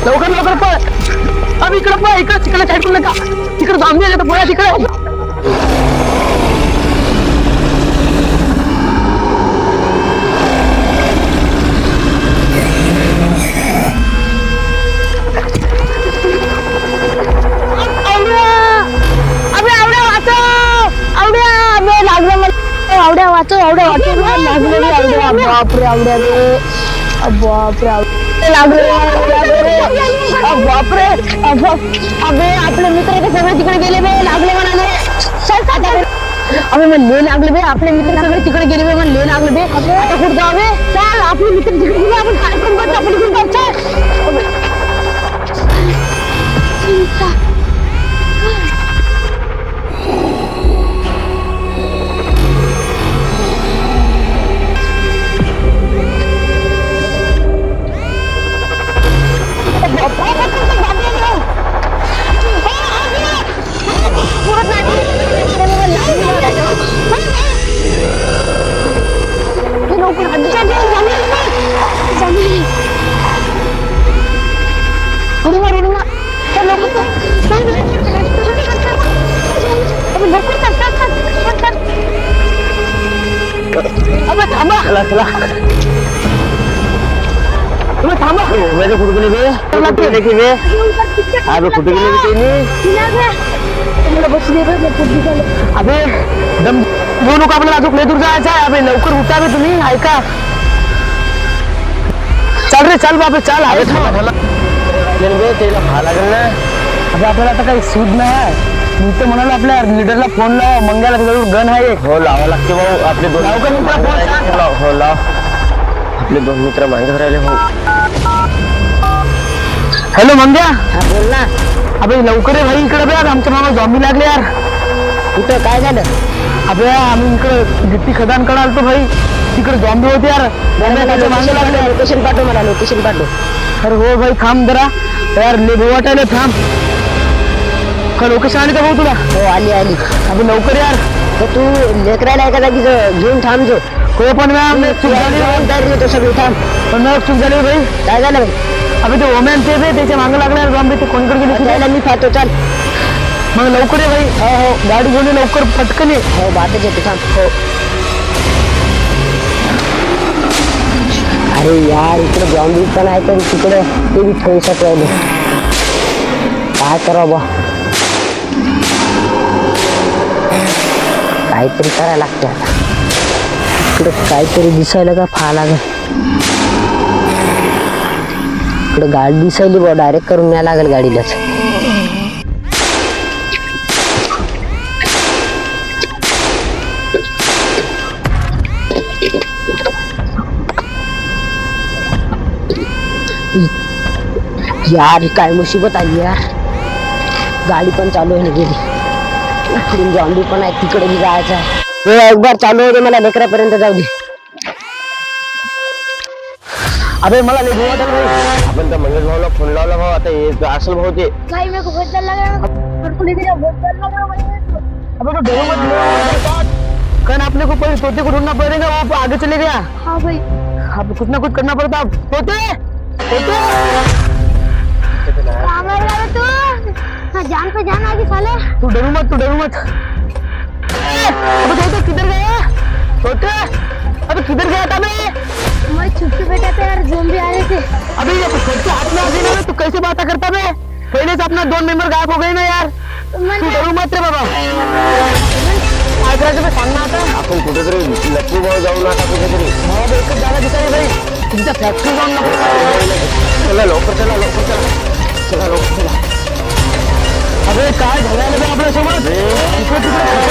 लवकर लवकर पळ. अब इकडे पळ, इकडे तिकडे साईड करू नका. तिकडे जाऊन दे पळा तिकडे. आवड्या वाचव आवड्या वाचव लागले रे आवड्या बापरे आवड्या रे बापरे लागले बापरे अबे आपले मित्र के सगळे तिकडे गेले बे लागले म्हणाले अबे म्हणले लागले बे आपले मित्र सगळे तिकडे गेले बे म्हणले लागले बे आता कुठं जाऊ बे चल आपले मित्र तिकडे गेले आपण काय करू बस आपण इकडून जायचं चला चला तुम्ही थांबा मेरे कुठे गेले बे लागते देखी बे अबे कुठे गेले बे तुम्ही अबे दम घेऊ नका आपल्याला अजून लय दूर जायचं आहे अबे लवकर उठा बे तुम्ही ऐका चल रे चल बाबा चल अबे थांबा बे त्याला खा लागेल ना अबे आपल्याला आता काही सूद नाही मी तर म्हणालो आपल्या लीडरला फोन लाव मंग्याला जरूर गन आहे हो लावा लागते भाऊ आपले दोन हो लाव आपले दोन मित्र मागत राहिले भाऊ हॅलो मंग्या बोल ना अबे लवकर आहे भाई इकडे बे आमच्या मामा झॉम्बी लागले यार कुठं काय झालं अबे आम्ही इकडे गिट्टी खदान कडे आलतो भाई तिकडे झॉम्बी होते यार मागे लागले लोकेशन पाठव मला लोकेशन पाठव अरे हो भाई थांब जरा यार ले भो वाटायला थांब का लोकेशन आली का भाऊ तुला हो आली आली अबे लवकर यार तर तू लेकरायला एका जागी घेऊन थांब जो हो पण मॅम चूक झाली तयारी होतो सगळी थांब पण मॅम चूक झाली भाई काय झालं भाई अबे ते ओमॅन ते बे त्याच्या मागे लागले झॉम्बी ते कोणकडे गेले त्याला मी पाहतो चल मग लवकर ये भाई हो हो गाडी घेऊन ये लवकर पटकन ये हो बातच येतो थांब हो अरे यार इकडे झॉम्बी पण आहे तर तिकडे ते बी ठोईसत राहिले काय करावं बा काहीतरी करायला लागते आता इकडे काहीतरी दिसायला का फा लागल इकडे गाडी दिसायली बा डायरेक्ट करून न्याय लागेल गाडीलाच यार काय मुसीबत आली यार गाडी पण चालू आहे गेली इकडून झॉम्बी पण आहे तिकडे बी जायचं आहे एक बार चालू होते मला लेकरापर्यंत जाऊ दे अबे मला लय भीती वाटत भाई आपण तर मंगेश भाऊला फोन लावला भाऊ आता हे असल भाऊ ते भाई मेरे को बहुत डर लग रहा है बहुत डर लग रहा है अबे तो डरो मत कन अपने को पहले तोते को ढूंढना पड़ेगा वो आगे चले गया हाँ भाई अब कुछ ना कुछ करना पड़ता तोते तोते तू हाँ जान पे जान आगे साले तू डरू मत अबे तोते किधर गया तोते अबे किधर गया था मैं छुप बैठा था यार ज़ॉम्बी आ रहे थे अबे ये खुद के हाथ में आ गई ना तू कैसे बात करता बे पहले से अपना 2 मेंबर गायब हो गए ना यार तू डरू मत रे बाबा आज रात में सांगना आता आपण कुठेतरी लक्ष्मी भाऊ जाऊ ना आता कुठेतरी मला एकच जागा दिसायला भाई तुमच्या फॅक्टरी जाऊन ना चला लवकर चला अबे काय झालं आपल्या सोबत इकडे तिकडे